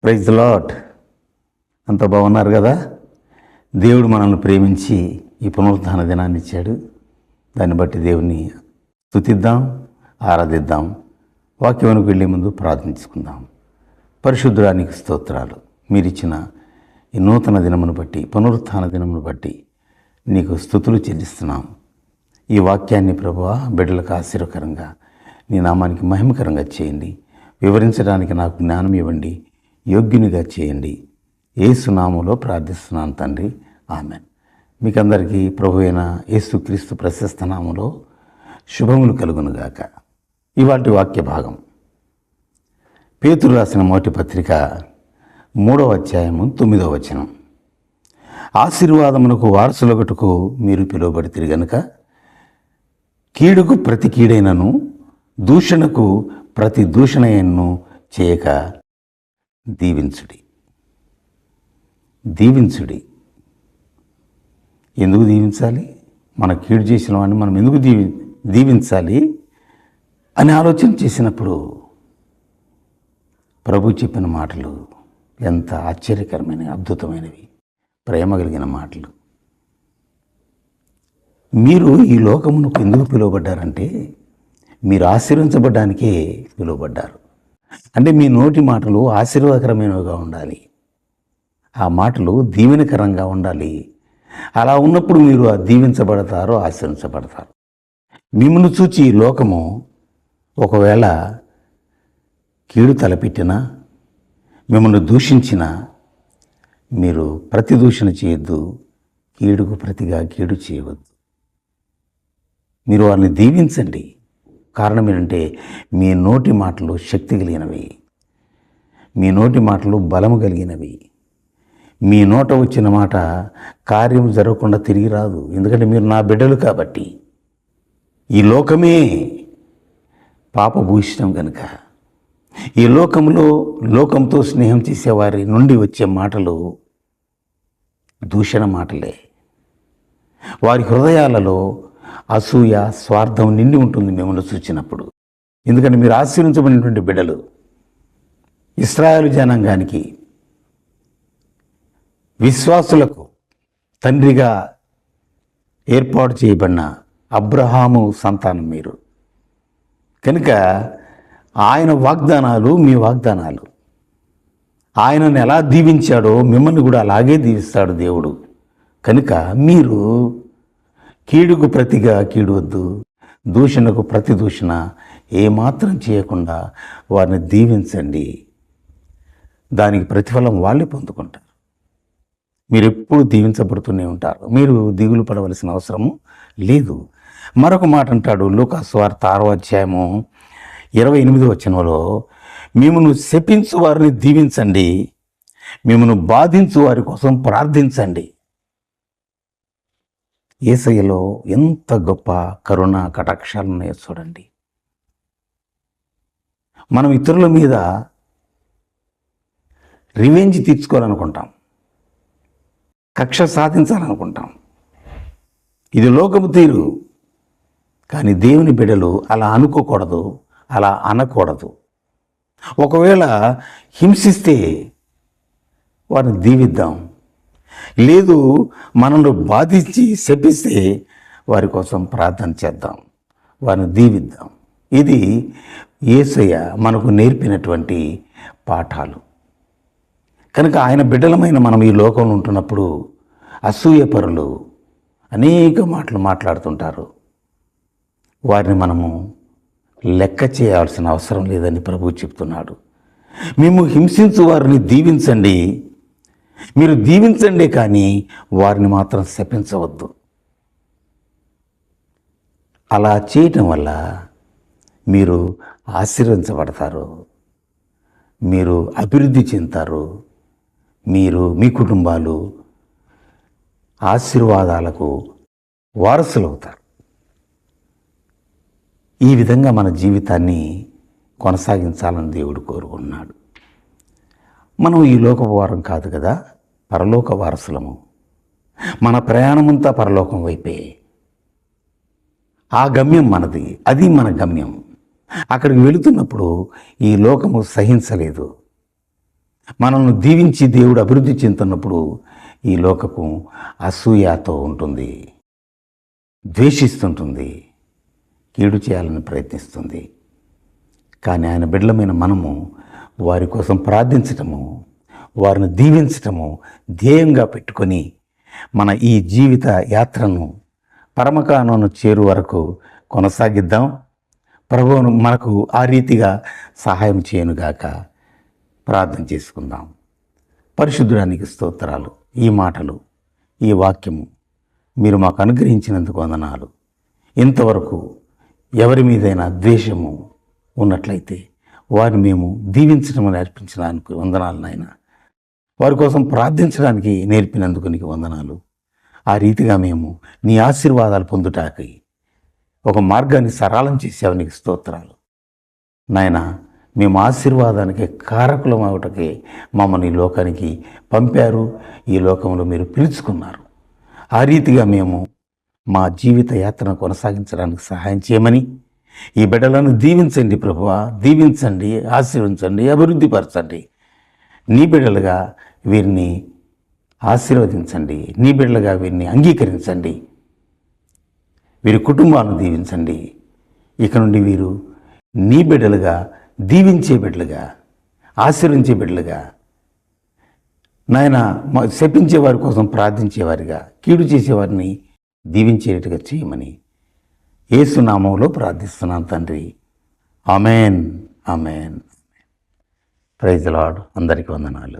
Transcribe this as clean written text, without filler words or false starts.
Praise the lord. అంత బాగున్నారు కదా? దేవుడు మనల్ని ప్రేమించి ఈ పునరుద్ధాన దినాన్ని ఇచ్చాడు. దాన్ని బట్టి దేవుని స్తుతిద్దాం, ఆరాధిద్దాం. వాక్యానికి వెళ్ళే ముందు ప్రార్థించుకుందాం. పరిశుద్ధుడానికి స్తోత్రాలు. మీరిచ్చిన ఈ నూతన దినమును బట్టి, పునరుత్థాన దినమును బట్టి నీకు స్తుతులు చెల్లిస్తున్నాం. ఈ వాక్యాన్ని ప్రభువా బిడ్డలకు ఆశీర్వకరంగా, నీ నామానికి మహిమకరంగా చేయండి. వివరించడానికి నాకు జ్ఞానం ఇవ్వండి, యోగ్యునిగా చేయండి. యేసు నామములో ప్రార్థిస్తున్నాను తండ్రి, ఆమెన్. మీకందరికీ ప్రభు అయిన యేసుక్రీస్తు ప్రశస్త నామములో శుభములు కలుగునుగాక. ఇవాటి వాక్య భాగం పేతురు రాసిన మొదటి పత్రిక 3వ అధ్యాయము 9వ వచనం. ఆశీర్వాదమునకు వారసులొకటుకు మీరు పిలువబడితిరి గనుక కీడుకు ప్రతి కీడైనను, దూషణకు ప్రతి దూషణయన్ను చేయక దీవించుడి. దీవించుడి. ఎందుకు దీవించాలి? మన కీడు చేసిన వాడిని మనం ఎందుకు దీవించాలి అని ఆలోచన చేసినప్పుడు ప్రభు చెప్పిన మాటలు ఎంత ఆశ్చర్యకరమైనవి, అద్భుతమైనవి, ప్రేమ కలిగిన మాటలు. మీరు ఈ లోకమునకు ఎందుకు పిలువబడ్డారంటే మీరు ఆశీర్వించబడ్డానికే పిలువబడ్డారు. అంటే మీ నోటి మాటలు ఆశీర్వాదకరమైనవిగా ఉండాలి, ఆ మాటలు దీవెనకరంగా ఉండాలి. అలా ఉన్నప్పుడు మీరు దీవించబడతారు, ఆశీర్వించబడతారు. మిమ్మల్ని చూచి ఈ లోకము ఒకవేళ కీడు తలపెట్టినా, మిమ్మల్ని దూషించినా మీరు ప్రతి దూషణ చేయొద్దు, కీడుకు ప్రతిగా కీడు చేయవద్దు. మీరు వారిని దీవించండి. కారణం ఏంటంటే మీ నోటి మాటలు శక్తి కలిగినవి, మీ నోటి మాటలు బలము కలిగినవి. మీ నోట వచ్చిన మాట కార్యం జరగకుండా తిరిగి రాదు. ఎందుకంటే మీరు నా బిడ్డలు కాబట్టి. ఈ లోకమే పాపభూషితం కనుక ఈ లోకంతో స్నేహం చేసేవారి నుండి వచ్చే మాటలు దూషణ మాటలే. వారి హృదయాలలో అసూయ, స్వార్థం నిండి ఉంటుంది మిమ్మల్ని చూచినప్పుడు. ఎందుకంటే మీరు ఆశీర్వించబడినటువంటి బిడ్డలు. ఇశ్రాయేలు జనాంగానికి, విశ్వాసులకు తండ్రిగా ఏర్పాటు చేయబడిన అబ్రహాము సంతానం మీరు కనుక ఆయన వాగ్దానాలు మీ వాగ్దానాలు. ఆయనను ఎలా దీవించాడో మిమ్మల్ని కూడా అలాగే దీవిస్తాడు దేవుడు. కనుక మీరు కీడుకు ప్రతిగా కీడు వద్దు, దూషణకు ప్రతి దూషణ ఏమాత్రం చేయకుండా వారిని దీవించండి. దానికి ప్రతిఫలం వాళ్ళే పొందుకుంటారు. మీరు ఎప్పుడు దీవించబడుతూనే ఉంటారు. మీరు దిగులు పడవలసిన అవసరము లేదు. మరొక మాట అంటాడు లూకా సువార్త 6వ అధ్యాయము 28వ వచనంలో, మిమ్మల్ని శపించు వారిని దీవించండి, మిమ్మల్ని బాధించు వారి కోసం ప్రార్థించండి. యేసయ్యలో ఎంత గొప్ప కరుణ కటాక్షాలు ఉన్నాయో చూడండి. మనం ఇతరుల మీద రివెంజ్ తీర్చుకోవాలనుకుంటాం, కక్ష సాధించాలనుకుంటాం. ఇది లోకము తీరు. కానీ దేవుని బిడ్డలు అలా అనుకోకూడదు, అలా అనకూడదు. ఒకవేళ హింసిస్తే వారిని దీవిద్దాం. లేదు, మనల్ని బాధించి శపిస్తే వారి కోసం ప్రార్థన చేద్దాం, వారిని దీవిద్దాం. ఇది యేసయ్య మనకు నేర్పినటువంటి పాఠాలు. కనుక ఆయన బిడ్డలమైన మనం ఈ లోకంలో ఉంటున్నప్పుడు అసూయపరులు అనేక మాటలు మాట్లాడుతుంటారు. వారిని మనము లెక్క చేయాల్సిన అవసరం లేదని ప్రభువు చెప్తున్నాడు. మేము హింసించు వారిని దీవించండి, మీరు దీవించండి, కానీ వారిని మాత్రం శపించవద్దు. అలా చేయటం వల్ల మీరు ఆశీర్వదించబడతారు, మీరు అభివృద్ధి చెందుతారు, మీ కుటుంబాలు ఆశీర్వాదాలకు వారసులవుతారు. ఈ విధంగా మన జీవితాన్ని కొనసాగించాలని దేవుడు కోరుకున్నాడు. మనం ఈ లోకపు వారం కాదు కదా, పరలోక వారసులము. మన ప్రయాణమంతా పరలోకం వైపే. ఆ గమ్యం మనది, అది మన గమ్యం. అక్కడికి వెళుతున్నప్పుడు ఈ లోకము సహించలేదు. మనల్ని దీవించి దేవుడు అభివృద్ధి చెందుతున్నప్పుడు ఈ లోకపు అసూయతో ఉంటుంది, ద్వేషిస్తుంటుంది, కీడు చేయాలని ప్రయత్నిస్తుంది. కానీ ఆయన బిడ్డలమైన మనము వారి కోసం ప్రార్థించటము, వారిని దీవించటము ధ్యేయంగా పెట్టుకొని మన ఈ జీవిత యాత్రను పరమకాణను చేరు వరకు కొనసాగిద్దాం. ప్రభువును మనకు ఆ రీతిగా సహాయం చేయనుగాక. ప్రార్థన చేసుకుందాం. పరిశుద్ధుడానికి స్తోత్రాలు. ఈ మాటలు, ఈ వాక్యము మీరు మాకు అనుగ్రహించినందుకు వందనాలు. ఇంతవరకు ఎవరి మీదైనా ద్వేషము ఉన్నట్లయితే వారిని మేము దీవించడం నేర్పించడానికి వందనాలు నాయన. వారి కోసం ప్రార్థించడానికి నేర్పినందుకు నీకు వందనాలు. ఆ రీతిగా మేము నీ ఆశీర్వాదాలు పొందుటానికి ఒక మార్గాన్ని సరళం చేసావు, నీకు స్తోత్రాలు నాయన. మేము ఆశీర్వాదానికి కారకులం అవటకే మమ్మల్ని ఈ లోకానికి పంపారు, ఈ లోకంలో మీరు పిలుచుకున్నారు. ఆ రీతిగా మేము మా జీవిత యాత్రను కొనసాగించడానికి సహాయం చేయమని ఈ బిడ్డలను దీవించండి ప్రభువా, దీవించండి, ఆశీర్వించండి, అభివృద్ధిపరచండి. నీ బిడ్డలుగా వీరిని ఆశీర్వదించండి, నీ బిడ్డలుగా వీరిని అంగీకరించండి, వీరి కుటుంబాలను దీవించండి. ఇక నుండి వీరు నీ బిడ్డలుగా, దీవించే బిడ్డలుగా, ఆశీర్వించే బిడ్డలుగా నాయన, శపించే వారి కోసం ప్రార్థించేవారిగా, కీడు చేసేవారిని దీవించేట్టుగా చేయమని యేసు నామములో ప్రార్థిస్తున్నాను తండ్రి. Amen, amen. Praise the Lord. అందరికీ వందనాలు.